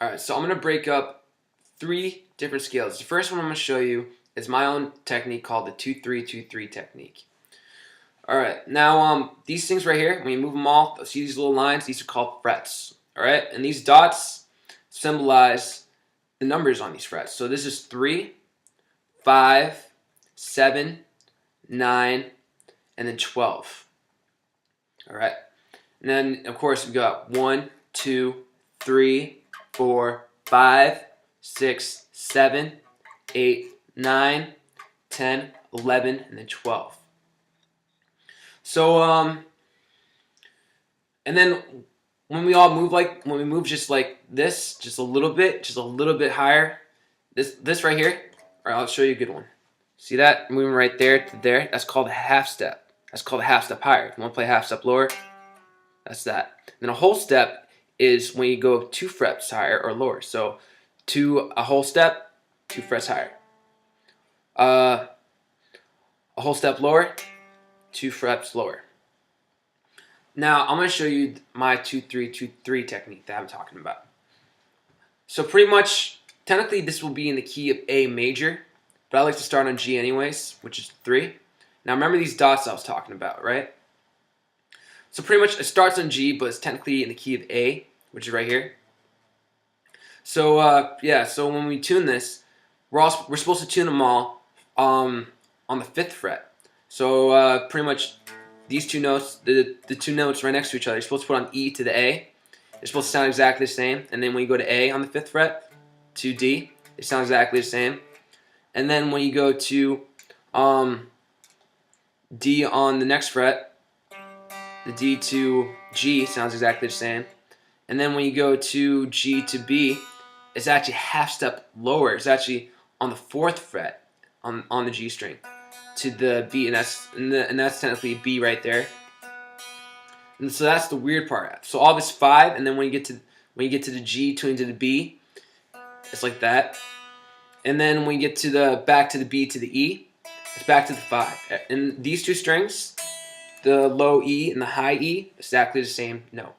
Alright, so I'm going to break up three different scales. The first one I'm going to show you is my own technique called the 2-3-2-3 technique. Alright, now these things right here, when you move them all, see these little lines? These are called frets. Alright, and these dots symbolize the numbers on these frets. So this is 3, 5, 7, 9, and then 12. Alright, and then of course we got 1, 2, 3, 4, 5, 6, 7, 8, 9, 10, 11, and then 12. So and then when we all move when we move just like this, just a little bit higher, this right here, all right, I'll show you a good one. See that moving right there to there? That's called a half step. That's called a half step higher. If you want to play a half step lower, that's that. Then a whole step is when you go 2 frets higher or lower. So a whole step, 2 frets higher. A whole step lower, 2 frets lower. Now I'm going to show you my 2-3-2-3 technique that I'm talking about. So pretty much, technically this will be in the key of A major, but I like to start on G anyways, which is 3. Now remember these dots I was talking about, right? So pretty much it starts on G, but it's technically in the key of A, which is right here. So yeah, so when we tune this, we're supposed to tune them all on the 5th fret. So pretty much these two notes, the two notes right next to each other, you're supposed to put on E to the A. They're supposed to sound exactly the same. And then when you go to A on the 5th fret, to D, they sound exactly the same. And then when you go to D on the next fret, the D to G sounds exactly the same. And then when you go to G to B, it's actually half step lower. It's actually on the 4th fret on the G string to the B, and that's technically B right there. And so that's the weird part. So all this 5, and then when you get to the G tuning to the B, it's like that. And then when you get to the back to the B to the E, it's back to the 5. And these two strings, the low E and the high E, exactly the same note.